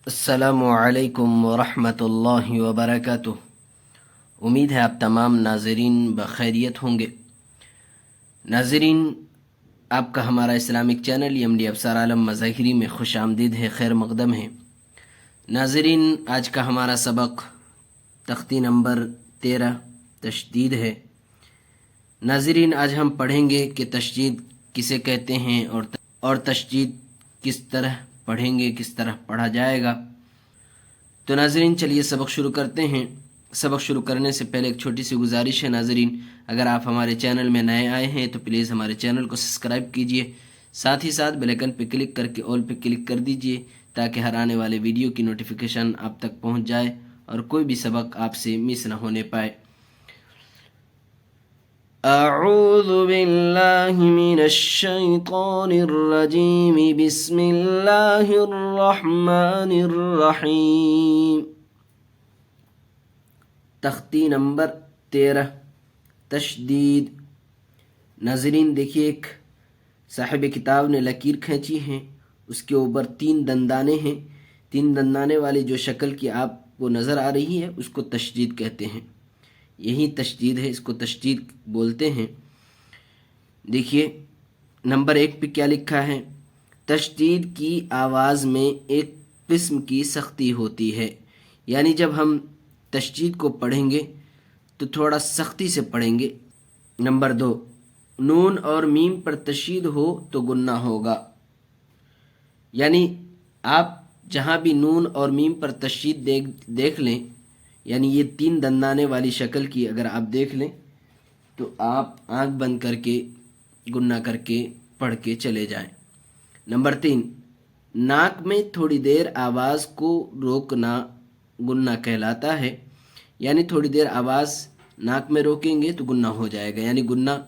السلام علیکم ورحمۃ اللہ وبرکاتہ۔ امید ہے آپ تمام ناظرین بخیریت ہوں گے۔ ناظرین، آپ کا ہمارا اسلامک چینل ایم ڈی افسر عالم مظاہری میں خوش آمدید ہے، خیر مقدم ہے۔ ناظرین، آج کا ہمارا سبق تختی نمبر 13 تشدید ہے۔ ناظرین، آج ہم پڑھیں گے کہ تشدید کسے کہتے ہیں اور تشدید کس طرح پڑھیں گے، کس طرح پڑھا جائے گا۔ تو ناظرین، چلیے سبق شروع کرتے ہیں۔ سبق شروع کرنے سے پہلے ایک چھوٹی سی گزارش ہے ناظرین، اگر آپ ہمارے چینل میں نئے آئے ہیں تو پلیز ہمارے چینل کو سبسکرائب کیجئے، ساتھ ہی ساتھ بیل آئکن پہ کلک کر کے آل پہ کلک کر دیجئے تاکہ ہر آنے والے ویڈیو کی نوٹیفیکیشن آپ تک پہنچ جائے اور کوئی بھی سبق آپ سے مس نہ ہونے پائے۔ اعوذ باللہ من الشیطان الرجیم، بسم اللہ الرحمن الرحیم۔ تختی نمبر 13 تشدید۔ ناظرین دیکھیے، ایک صاحب کتاب نے لکیر کھینچی ہے، اس کے اوپر 3 دندانے ہیں۔ 3 دندانے والی جو شکل کی آپ کو نظر آ رہی ہے اس کو تشدید کہتے ہیں، یہی تشدید ہے، اس کو تشدید بولتے ہیں۔ دیکھیے نمبر 1 پہ کیا لکھا ہے، تشدید کی آواز میں ایک قسم کی سختی ہوتی ہے، یعنی جب ہم تشدید کو پڑھیں گے تو تھوڑا سختی سے پڑھیں گے۔ نمبر 2، نون اور میم پر تشدید ہو تو گناہ ہوگا، یعنی آپ جہاں بھی نون اور میم پر تشدید دیکھ لیں، یعنی یہ 3 دندانے والی شکل کی اگر آپ دیکھ لیں تو آپ آنکھ بند کر کے گناہ کر کے پڑھ کے چلے جائیں۔ نمبر 3، ناک میں تھوڑی دیر آواز کو روکنا گناہ کہلاتا ہے، یعنی تھوڑی دیر آواز ناک میں روکیں گے تو گناہ ہو جائے گا، یعنی گناہ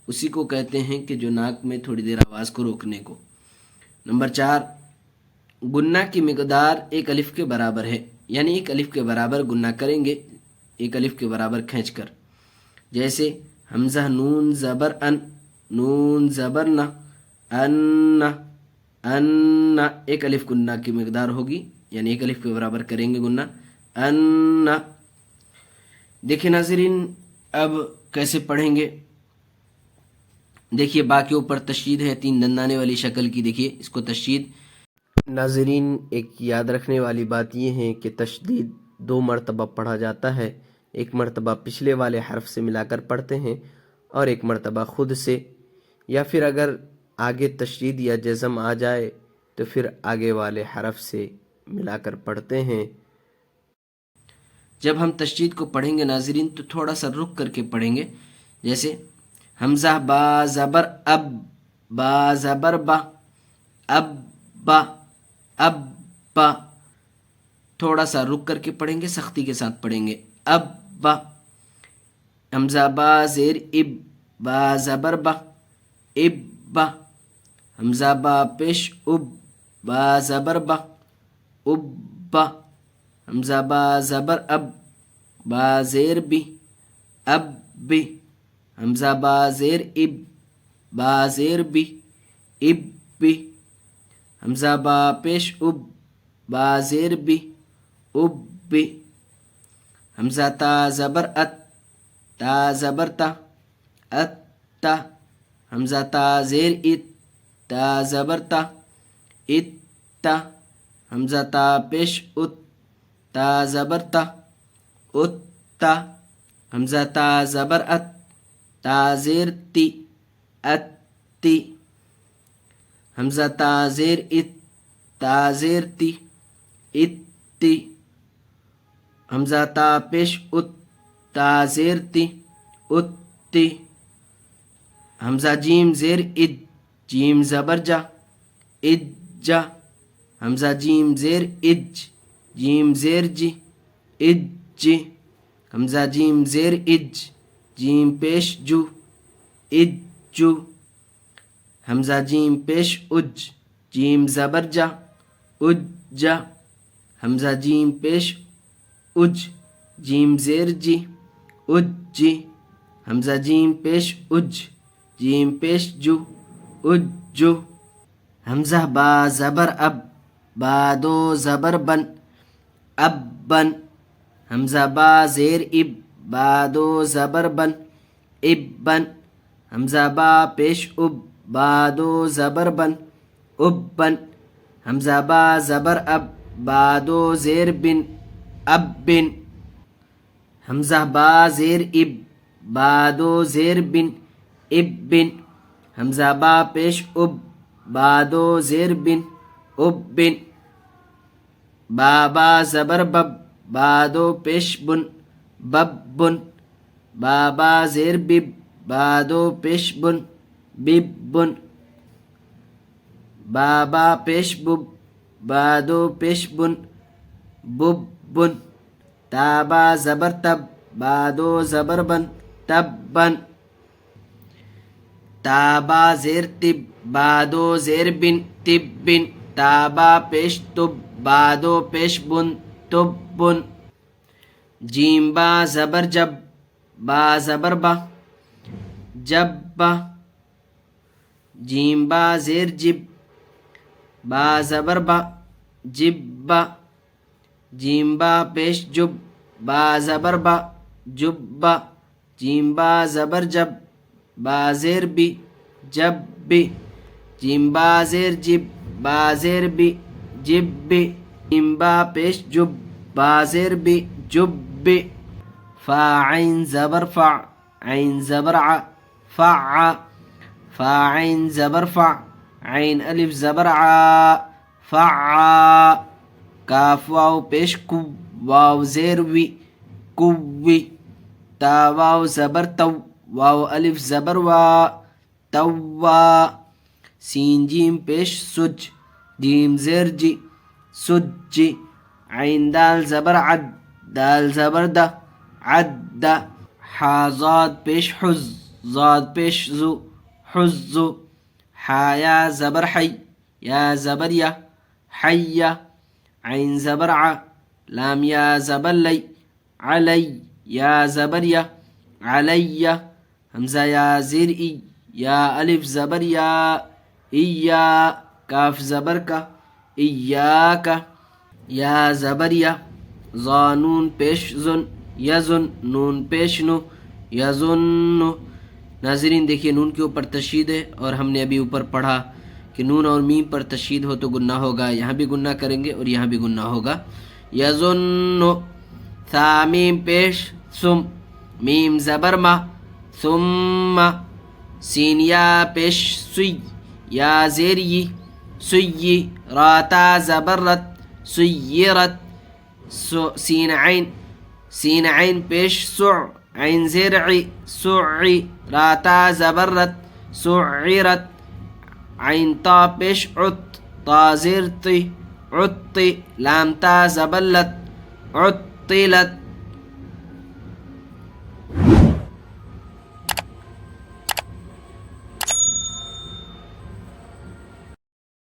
اسی کو کہتے ہیں کہ جو ناک میں تھوڑی دیر آواز کو روکنے کو۔ نمبر 4، گناہ کی مقدار 1 الف کے برابر ہے، یعنی 1 الف کے برابر گناہ کریں گے، 1 الف کے برابر کھینچ کر، جیسے حمزہ نون زبر ان، نون زبر نہ، ان، ان، 1 الف گناہ کی مقدار ہوگی، یعنی 1 الف کے برابر کریں گے گناہ، ان۔ دیکھیں ناظرین، اب کیسے پڑھیں گے، دیکھیے با کے اوپر تشدید ہے 3 دندانے والی شکل کی، دیکھیے اس کو تشدید۔ ناظرین، ایک یاد رکھنے والی بات یہ ہے کہ تشدید 2 مرتبہ پڑھا جاتا ہے، 1 مرتبہ پچھلے والے حرف سے ملا کر پڑھتے ہیں اور 1 مرتبہ خود سے، یا پھر اگر آگے تشدید یا جزم آ جائے تو پھر آگے والے حرف سے ملا کر پڑھتے ہیں۔ جب ہم تشدید کو پڑھیں گے ناظرین تو تھوڑا سا رک کر کے پڑھیں گے، جیسے حمزہ با زبر اب، با زبر با، اب با، اب با، تھوڑا سا رک کر کے پڑھیں گے، سختی کے ساتھ پڑھیں گے، اب با۔ حمزہ با زیر اب، با زبر با، اب با۔ حمزہ با پیش اب، با زبر با، اب با۔ حمزہ با زبر اب، با زیر بی، اب بی۔ حمزہ با زیر اب، با زیر بی، اب بی۔ حمزہ با پیش اب، با زیر بی، اب بی۔ حمزہ تا زبر ات، تا زبر تا، ات تا۔ حمزہ تا زیر ات، تا زبر تا، ات تا۔ حمزہ تا پیش ات، تا زبر تا، ات تا۔ حمزہ تا زبر ات، تا زیر تی، ات تی۔ حمزہ تا زیر ات، تا زیر تی، ات تی۔ حمزہ تا پیش ات، تا زیر تی، ات تی۔ حمزہ جیم زیر اد، جیم زبر جا، اد جا۔ حمزہ جیم زیر اج، جیم زیر جی، اج جی۔ حمزہ جیم زیر اج، جیم پیش جو، اج جو۔ حمزہ جیم پیش اج، جیم زبر جا، اج جا۔ حمزہ جیم پیش اج، جیم زیر جی، اج جی۔ حمزہ جیم پیش اج، جیم پیش جو، اج جو۔ حمزہ با زبر اب، بادو زبر بن ابن حمزہ با زیر اب بادو زبر بن ابن حمزہ با پیش اب بادو زبر بن ابن حمزہ با زبر اب بادو زیر بن اب بن حمزہ با زیر اب بادو زیر بن اب بن حمزہ با پیش اب بادو زیر بن اب بن بابا زبر بب بادو پیش بن بب بن بابا زیر بب بادو پیش بن بب بن بابا پیش بب بادو پیش بن بب بن تابا زبر تب بادو زبر بن تب بن تابا زیر تب بادو زیر بن تب بن تابا پیش تب بادو پیش بن تب بن جیم با زبر جب با زبر با جب با جیم با زیر جب با زبر با جب با جیم با پیش جب با زبر با جب با جیم با زبر جب با زیر بی جب بی جیم با زیر جب با زیر بی جب بی جیم با پیش جب با زیر بی جب بی فا عین زبر فع عین زبر ع فع فا عین زبر فع عین الف زبر ع فع کاف واو پیش کو واو زیر وی کوی تا واو زبر تو واو الف زبر وا توا سین جیم پیش سج جیم زیر جی سجی عین دال زبر عد دال زبر دا عد حا زاد پیش حز زاد پیش زو حزو حا یا زبر حی یا زبر یا حی عین زبر ع لام یا زبر لی علی یا زبر یا علی حمزہ یا زیر ای یا الف زبر یا ایا کاف زبر کا ایاک یا زبر یا زانون پیش زن یزن نون پیش نو یزن. ناظرین دیکھیے نون کے اوپر تشدید ہے اور ہم نے ابھی اوپر پڑھا کہ نون اور میم پر تشدید ہو تو گنہ ہوگا، یہاں بھی گنہ کریں گے اور یہاں بھی گنہ ہوگا. یظن ثا میم پیش سم میم زبر ما ثم سین یا پیش سی یا زیر ی سی راتا زبر رت سیرت سین عین پیش سع عین زیر عی سعی راتا زبر رت سعرت عین تا پیش عت تا زیر تی عتی لام تا زبر لت عطلت